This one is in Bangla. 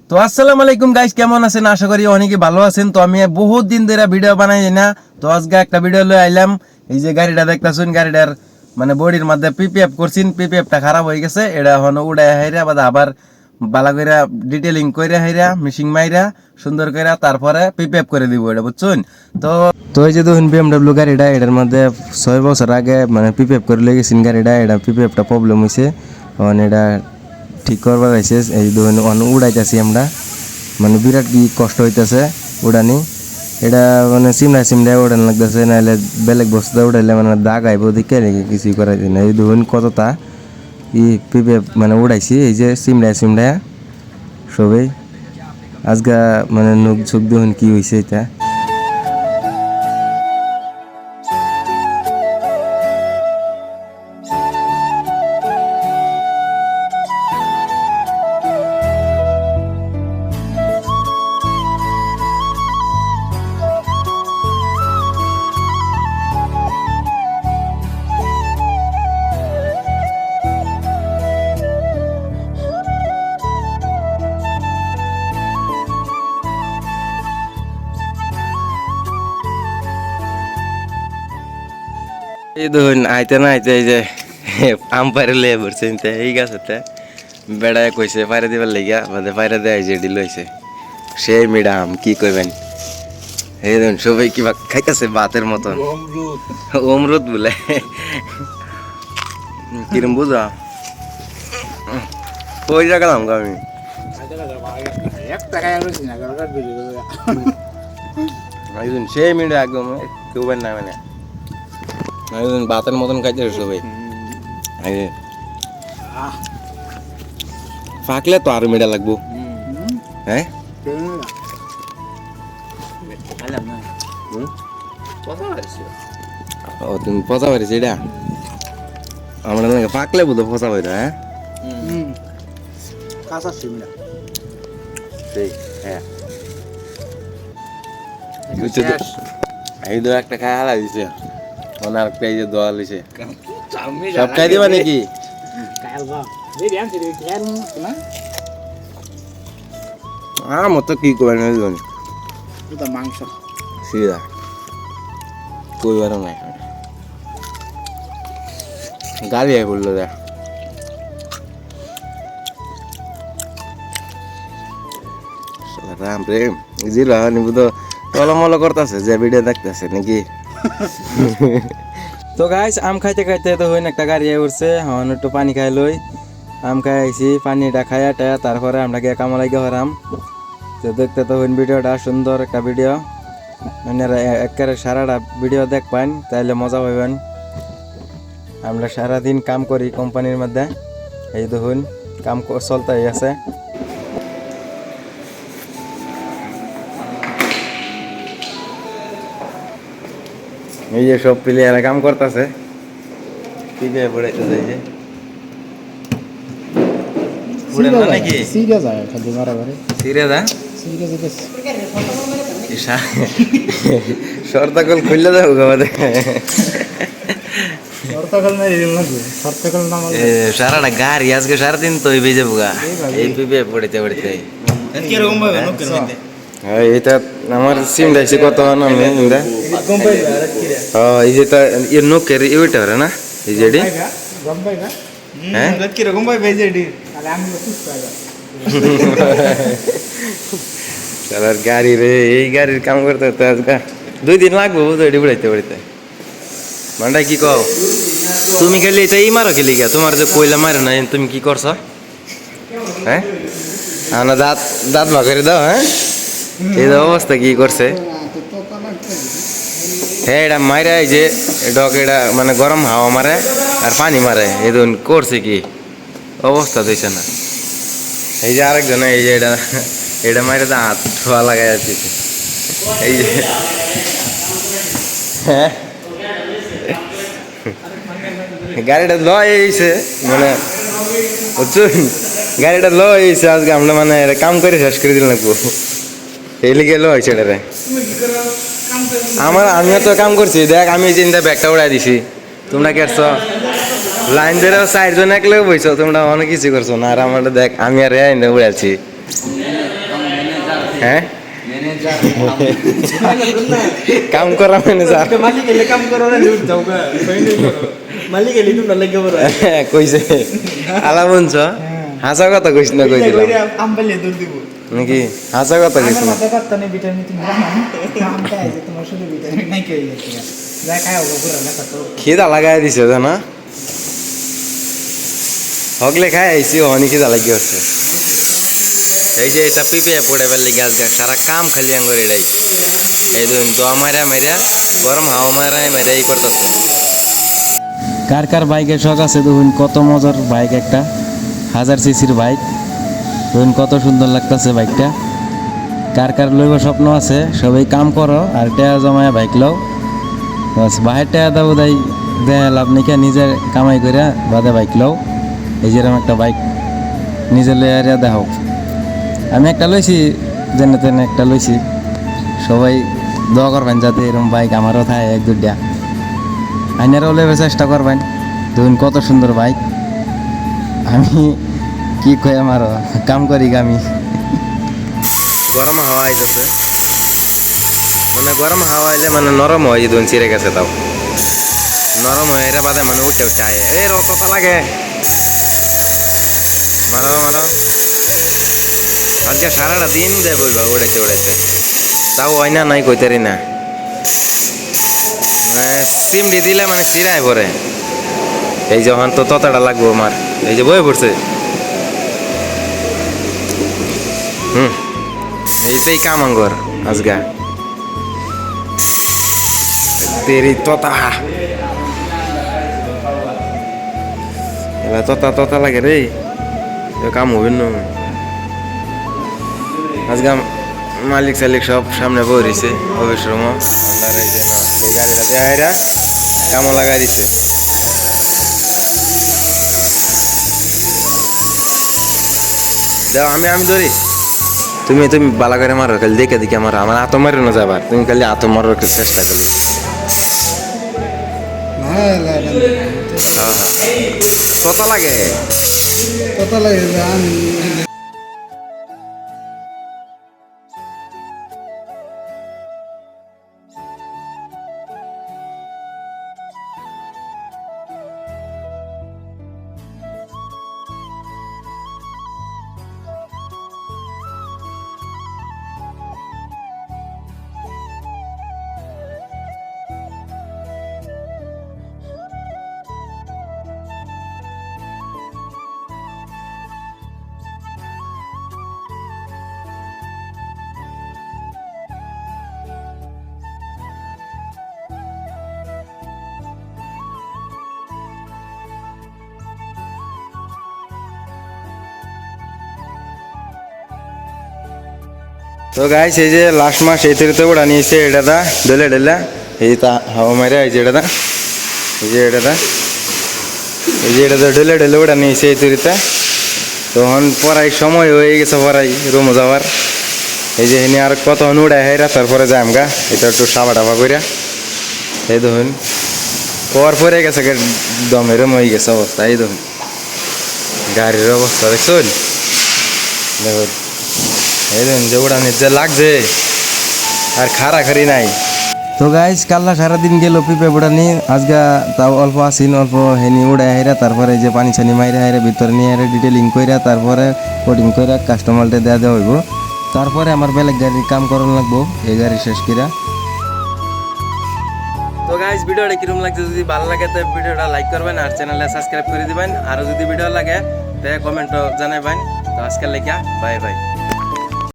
তো আসসালামু আলাইকুম গাইস, কেমন আছেন? আশা করি অনেকে ভালো আছেন। তো আমি বহুত দিন ধরে ভিডিও বানাই না, তো আজকে একটা ভিডিও লয়ে আইলাম। এই যে গাড়িটা দেখতাছুন, গাড়িটার মানে বডির মধ্যে পিপিএফ করছিন, পিপিএফটা খারাপ হয়ে গেছে। এটা এখন উড়াই হাইরা বাদা আবার বালা কইরা ডিটেইলিং কইরা হাইরা মিশিং মাইরা সুন্দর কইরা তারপরে পিপিএফ করে দিব, এটা বুঝছেন? তো তো এই যে দেখুন বিএমডব্লিউ গাড়িটা, এটার মধ্যে 6 বছর আগে মানে পিপিএফ করে লয়ে গেছেন গাড়িটা। এটা পিপিএফটা প্রবলেম হয়েছে, এখন এটা ঠিক করবার আছে। এই ধরুন উড়াইতেছি আমরা, মানে বিরাট কষ্ট হইতেছে উড়ানি। এটা মানে সিমড়ায় উড়ান লাগতেছে, নাহলে বেলেগ বস্তুতে উড়াইলে মানে দাগ আইব দিকে কিছুই করাই না। এই ধরুন কতটা পিপে মানে উড়াইছি, এই যে সিমড়ায় সবাই আজকে মানে নুক ঝুঁক দেখুন কি হয়েছে এটা। এই ধরুন আইতে না আইতে এই যে আম পাইরে লেয়ে পড়ছেন, এই গাছতে বেড়ায় কইছে পাইরে দিবার লেগিয়া, বাদে পাইরে দেয় যে ডিল হয়েছে সেই মিডাম কি কইবেন। এই ধরুন সবাই কিবা খাইতেছে বাতের মতন, অমরুদ বলে কিরম বুঝা ওই জায়গা দাম আমি সেই মিডা একদম কেউ না মানে বাতের মতন খাইতে সবাই। ফাঁকলে তো আরো মেডা লাগবো। হ্যাঁ ও তুমি পচা পারিস এটা, আমরা ফাঁকলে বুধ পচা পাইরা। হ্যাঁ সেই হ্যাঁ এই দু একটা খাই হালা দিছে, মনে আর এই যে দোয়া লিছে সব খাই দিবা নাকি? আমার তো কি করবেন মাংস সিধা কইবার নাই, গাড়ি আই বললো দেখ রাম প্রেম জিরো নিবু তো টলমল করতেছে যে ভিডিও দেখতেছে নাকি। তো গাইস আম খাইতে খাইতে তো হইন একটা গাড়ি উঠছে, হন একটু পানি খাই লই। আম খাই আইছি, পানিটা খাইয়া টায়া তারপরে আমরা গিয়ে কামালাই গিয়ে হরাম। তো দেখতে তো হইন ভিডিওটা সুন্দর একটা ভিডিও, আপনারা একেবারে সারাটা ভিডিও দেখ পান তাইলে মজা পাইবেন। আমরা সারাদিন কাম করি কোম্পানির মধ্যে, এই দেখুন কাম চলতে আছে। এই যে সব প্লেয়ারে কাম করতেছে, শর্তাকল খুললে যাবো সারাটা গাড়ি আজকে সারাদিন তো বেজে বোগা এই পিপে পড়িতে পড়িতে। এটা আমার সিম ডাইছে কত নাম এই যে এর নোকের ওইটা না এই যেটি হ্যাঁ গাড়ি রে, এই গাড়ির কাম করতে হতো আজকে 2 দিন লাগবো বুঝো এটি উড়াইতে উড়াইতে। মান্ডাই কি কও তুমি খেলে এটা এই মারো খেলি গিয়া, তোমার যে কইলা মারে না তুমি কি করছো? হ্যাঁ না দাঁত দাঁত ভাগ করে দাও। হ্যাঁ এই অবস্থা কি করছে। হ্যাঁ এটা মারে এই যে ডক, এটা মানে গরম হাওয়া মারে আর পানি মারে, এই ধরুন করছে কি অবস্থা দিয়েছে না। এই যে আরেকজন এই যে এটা এটা মারে দাঁত ঠোয়া লাগাই যাচ্ছে এই যে। হ্যাঁ গাড়িটা লয়েছে মানে বুঝছেন, গাড়িটা লয়েছে আজকে আমরা মানে কাম করে শেষ করে দিলাম লাগবো, এই লিগে লয়েছে এটারে। আমিও তো কাম করছি, দেখ আমি চিন্তা ব্যাগটা উড়াই দিছি, তোমরা কেছ লাইন ধরে 4 জন একলে বইছো, তোমরা অনেক কিছু করছো না। আর আমার দেখ আমি আর উড়াচ্ছি। হ্যাঁ ম্যানেজার কাম করা ম্যানেজার মালিক এলে কাম করো না লুট যাও গা মালিক এলে তোমরা লেগে বড় কইছে আলা বলছ হাসা কথা কইস না কই দিলাম আম পাইলে দূর দিব নাকি হাসা কথা কইস না মধ্যে করতে নেই ভিটামিন তুমি আম খাই যে তোমার শুধু ভিটামিন নাই কে গেছে যা খাই ওগো পুরো না তো খিদা লাগাই দিছে জানা হগলে খাই আইছি হনি খিদা লাগি হচ্ছে এই যে এটা পিপে পড়ে বেলে গ্যাস গ্যাস সারা কাম খালি আঙ্গুর এড়াই এই দুন দোয়া মারা মারা গরম হাওয়া মারা মারা এই করতেছে কার কার বাইকের শখ আছে দেখুন কত মজার বাইক একটা 1000 সিসির বাইক দেখুন কত সুন্দর লাগতেছে বাইকটা কার কার লইব স্বপ্ন আছে সবাই কাম করো আর টাকা জমায় বাইক লও বাস বাহির টাকা দাও দাই দেয় লাভ নাকি নিজের কামাই করে বাদে বাইক লও এই যেরকম একটা বাইক নিজে লইয়া দেখাও আমি একটা লইছি জেনে তেনে একটা লইছি সবাই দোয়া করবেন যাতে এরকম বাইক আমারও থাকে এক দুটা আইনারও লেবার চেষ্টা করবেন দেখুন কত সুন্দর বাইক আমি কি কই আমারও কাম করি আমি গরম হাওয়া আইতেছে মানে গরম হাওয়া আইলে মানে নরম হয় এই চিরে গেছে তাও নরম হয়ে এরা বাদে মানে উঠে উঠে আয় এই রত লাগে মারো মারো আজকে সারাটা দিন যায় বলবা উড়াইতে উড়াইতে তাও হয় না নাই কইতারি না সিমডি দিলে মানে চিরায় পরে এই যখন তো ততটা লাগবো আমার এই যে বয়ে পড়ছে এইটাই কাম আঙ্গর আজগা তেরি তোতা এবার তোতা তোতা লাগে রে কাম হবে না আজকে মালিক সালিক সব সামনে বইছে অফিস রুম আমরা এই যে না এই গাড়িটা দেয়া কামও লাগাই দিছে দাও আমি ধরি তুমি বালা করে মারো খালি দেখে দেখে মারো আমার হাত মারো না যাবার তুমি খালি হাত মারার চেষ্টা করলি কত লাগে কত লাগে আমি তো গাইস এই যে লাস্ট মাস এই তরিতে ওড়া নিয়েছে এটা ডেলে ডেলে এই তা হাওয়া মারা এই যে এটা এই যে এটা ডেলে ডেলে ওড়া নিয়েছে এই তরিতে তখন পড়াই সময় হয়ে গেছে পড়াই রুমে যাওয়ার এই যে এনে আর কত উড়াই হেরা তারপরে যাম গা এটা একটু সাবা টাবা করিয়া এই দেখুন পর পরে গেছে দমে রুম হয়ে গেছে অবস্থা এই দেখুন গাড়ির অবস্থা দেখছুন দেখুন এই দেখুন যে ওড়া নিচে লাগছে আর খাড়ি নাই তো গাইস কাল্লা সারাদিন গেল পিপে বুড়ানি আজকে তাও অল্প আসিন অল্প হেনি উড়াই হেরা তারপরে যে পানি ছানি মাইরা হেরা ভিতরে নিয়ে হেরা ডিটেলিং কইরা তারপরে কোটিং কইরা কাস্টমারটা দেওয়া হইব তারপরে আমার বেলেগ গাড়ির কাম করানো লাগবো এই গাড়ি শেষ কইরা তো গাইস ভিডিওটা কিরকম লাগছে যদি ভালো লাগে তো ভিডিওটা লাইক করবেন আর চ্যানেলে সাবস্ক্রাইব করে দিবেন আর যদি ভিডিও লাগে তো কমেন্ট জানাবেন তো আজকের লেখা বাই বাই।